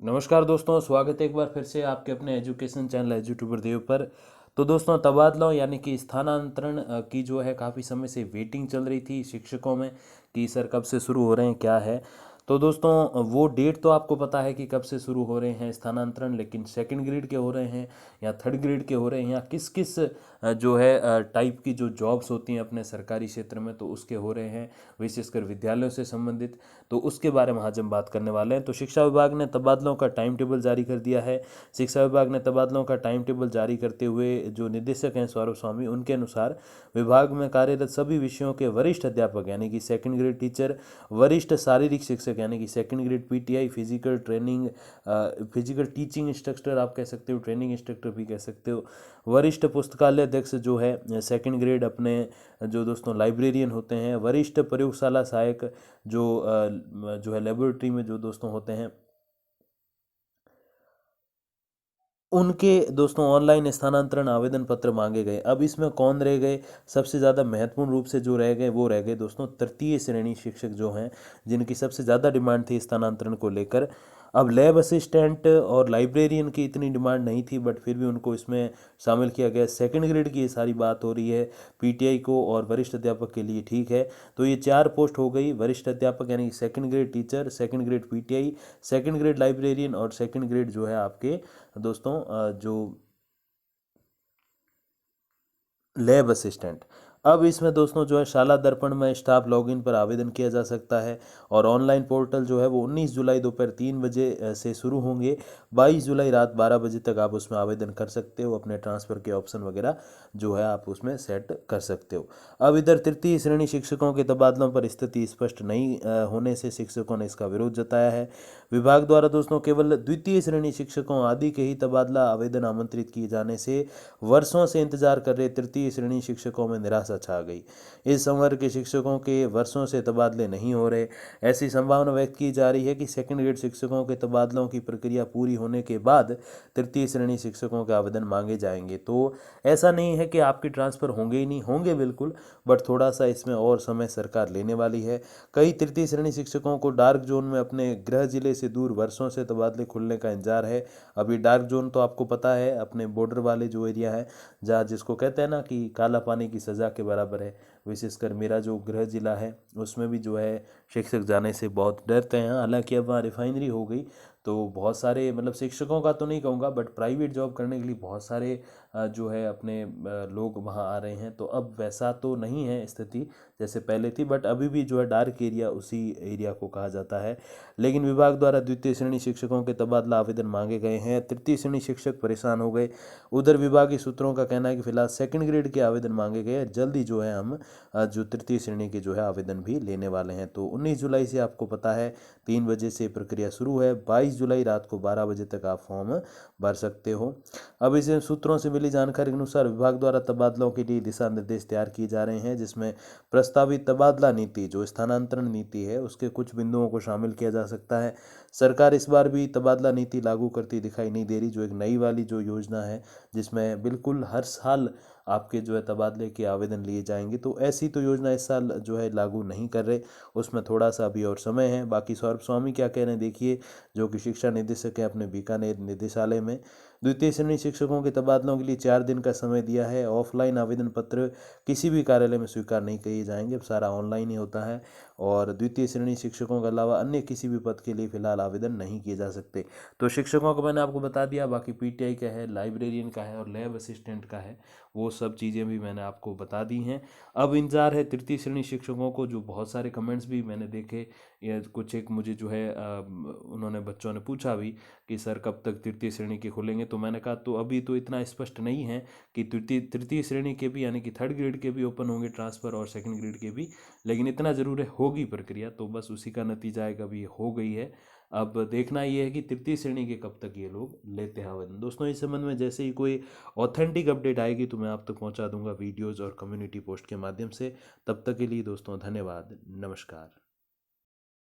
नमस्कार दोस्तों, स्वागत है एक बार फिर से आपके अपने एजुकेशन चैनल एजुट्यूबर देव पर। तो दोस्तों, तबादलों यानी कि स्थानांतरण की जो है काफ़ी समय से वेटिंग चल रही थी शिक्षकों में कि सर कब से शुरू हो रहे हैं, क्या है। तो दोस्तों, वो डेट तो आपको पता है कि कब से शुरू हो रहे हैं स्थानांतरण, लेकिन सेकंड ग्रेड के हो रहे हैं या थर्ड ग्रेड के हो रहे हैं या किस किस जो है टाइप की जो जॉब्स होती हैं अपने सरकारी क्षेत्र में, तो उसके हो रहे हैं, विशेषकर विद्यालयों से संबंधित। तो उसके बारे में आज हम बात करने वाले हैं। तो शिक्षा विभाग ने तबादलों का टाइम टेबल जारी कर दिया है। शिक्षा विभाग ने तबादलों का टाइम टेबल जारी करते हुए जो निदेशक हैं सौरभ स्वामी, उनके अनुसार विभाग में कार्यरत सभी विषयों के वरिष्ठ अध्यापक यानी कि सेकंड ग्रेड टीचर, वरिष्ठ शारीरिक शिक्षक यानी कि second grade PTI, physical teaching instructor आप कह सकते हो, ट्रेनिंग इंस्ट्रक्टर भी कह सकते हो, वरिष्ठ पुस्तकालय अध्यक्ष जो है सेकंड ग्रेड, अपने जो दोस्तों लाइब्रेरियन होते हैं, वरिष्ठ प्रयोगशाला सहायक जो है लेबोरेटरी में जो दोस्तों होते हैं, उनके दोस्तों ऑनलाइन स्थानांतरण आवेदन पत्र मांगे गए। अब इसमें कौन रह गए? सबसे ज़्यादा महत्वपूर्ण रूप से जो रह गए वो रह गए दोस्तों तृतीय श्रेणी शिक्षक जो हैं, जिनकी सबसे ज़्यादा डिमांड थी स्थानांतरण को लेकर। अब लैब असिस्टेंट और लाइब्रेरियन की इतनी डिमांड नहीं थी, बट फिर भी उनको इसमें शामिल किया गया। सेकंड ग्रेड की ये सारी बात हो रही है पीटीआई को और वरिष्ठ अध्यापक के लिए, ठीक है। तो ये 4 पोस्ट हो गई, वरिष्ठ अध्यापक यानी second grade teacher, second grade PTI, second grade librarian और सेकंड ग्रेड जो है आपके दोस्तों जो लैब असिस्टेंट। अब इसमें दोस्तों जो है शाला दर्पण में स्टाफ लॉगिन पर आवेदन किया जा सकता है और ऑनलाइन पोर्टल जो है वो 19 जुलाई दोपहर 3 बजे से शुरू होंगे। 22 जुलाई रात 12 बजे तक आप उसमें आवेदन कर सकते हो। अपने ट्रांसफ़र के ऑप्शन वगैरह जो है आप उसमें सेट कर सकते हो। अब इधर तृतीय श्रेणी शिक्षकों के तबादलों पर स्थिति स्पष्ट नहीं होने से शिक्षकों ने इसका विरोध जताया है। विभाग द्वारा दोस्तों केवल द्वितीय श्रेणी शिक्षकों आदि के ही तबादला आवेदन आमंत्रित किए जाने से वर्षों से इंतजार कर रहे तृतीय श्रेणी शिक्षकों में निराशा छा गई। इस संवर्ग के शिक्षकों के वर्षों से तबादले नहीं हो रहे। ऐसी संभावना व्यक्त की जा रही है कि सेकंड ग्रेड शिक्षकों के तबादलों की प्रक्रिया पूरी होने के बाद तृतीय श्रेणी शिक्षकों के आवेदन मांगे जाएंगे। तो ऐसा नहीं है कि आपके ट्रांसफ़र होंगे ही नहीं, होंगे बिल्कुल, बट थोड़ा सा इसमें और समय सरकार लेने वाली है। कई तृतीय श्रेणी शिक्षकों को डार्क जोन में अपने गृह जिले से दूर वर्षों से तबादले खुलने का इंतजार है। अभी डार्क जोन तो आपको पता है, अपने बॉर्डर वाले जो एरिया है, जहाँ जिसको कहते हैं ना कि काला पानी की सज़ा के बराबर है। विशेषकर मेरा जो गृह जिला है उसमें भी जो है शिक्षक जाने से बहुत डरते हैं। हालांकि अब वहाँ रिफाइनरी हो गई, तो बहुत सारे मतलब शिक्षकों का तो नहीं कहूँगा, बट प्राइवेट जॉब करने के लिए बहुत सारे जो है अपने लोग वहाँ आ रहे हैं। तो अब वैसा तो नहीं है स्थिति जैसे पहले थी, बट अभी भी जो है डार्क एरिया उसी एरिया को कहा जाता है। लेकिन विभाग द्वारा द्वितीय श्रेणी शिक्षकों के तबादला आवेदन मांगे गए हैं। तृतीय श्रेणी शिक्षक परेशान हो गए। उधर विभागीय सूत्रों का कहना है कि फिलहाल सेकंड ग्रेड के आवेदन मांगे गए हैं। जल्दी जो है हम जो तृतीय श्रेणी के जो है आवेदन भी लेने वाले हैं। तो 19 जुलाई से आपको पता है 3 बजे से प्रक्रिया शुरू है। 22 जुलाई रात को 12 बजे तक आप फॉर्म भर सकते हो। अब इसे सूत्रों से मिली जानकारी के अनुसार विभाग द्वारा तबादलों के लिए दिशा निर्देश तैयार किए जा रहे हैं, जिसमें प्रस्तावित तबादला नीति जो स्थानांतरण नीति है उसके कुछ बिंदुओं को शामिल किया जा सकता है। सरकार इस बार भी तबादला नीति लागू करती दिखाई नहीं दे रही, जो एक नई वाली जो योजना है जिसमें बिल्कुल हर साल आपके जो है तबादले के आवेदन लिए जाएंगे। तो ऐसी तो योजना इस साल जो है लागू नहीं कर रहे, उसमें थोड़ा सा अभी और समय है। बाकी सौरभ स्वामी क्या कह रहे हैं देखिए, जो कि शिक्षा निदेशक है अपने बीकानेर निदेशालय में। द्वितीय श्रेणी शिक्षकों के तबादलों के लिए 4 दिन का समय दिया है। ऑफलाइन आवेदन पत्र किसी भी कार्यालय में स्वीकार नहीं किए जाएंगे, अब सारा ऑनलाइन ही होता है। और द्वितीय श्रेणी शिक्षकों के अलावा अन्य किसी भी पद के लिए फिलहाल आवेदन नहीं किए जा सकते। तो शिक्षकों को मैंने आपको बता दिया, बाकी पीटीआई का है, लाइब्रेरियन का है और लैब असिस्टेंट का है, वो सब चीज़ें भी मैंने आपको बता दी हैं। अब इंतजार है तृतीय श्रेणी शिक्षकों को, जो बहुत सारे कमेंट्स भी मैंने देखे। ये कुछ एक मुझे जो है उन्होंने बच्चों ने पूछा भी कि सर कब तक तृतीय श्रेणी के खुलेंगे, तो मैंने कहा तो अभी तो इतना स्पष्ट नहीं है कि तृतीय श्रेणी के भी यानी कि थर्ड ग्रेड के भी ओपन होंगे ट्रांसफ़र और सेकंड ग्रेड के भी, लेकिन इतना ज़रूर है होगी प्रक्रिया, तो बस उसी का नतीजा है, कभी हो गई है। अब देखना ये है कि तृतीय श्रेणी के कब तक ये लोग लेते हैं आवेदन। दोस्तों, इस संबंध में जैसे ही कोई ऑथेंटिक अपडेट आएगी तो मैं आप तक पहुंचा दूंगा वीडियोज़ और कम्युनिटी पोस्ट के माध्यम से। तब तक के लिए दोस्तों धन्यवाद, नमस्कार।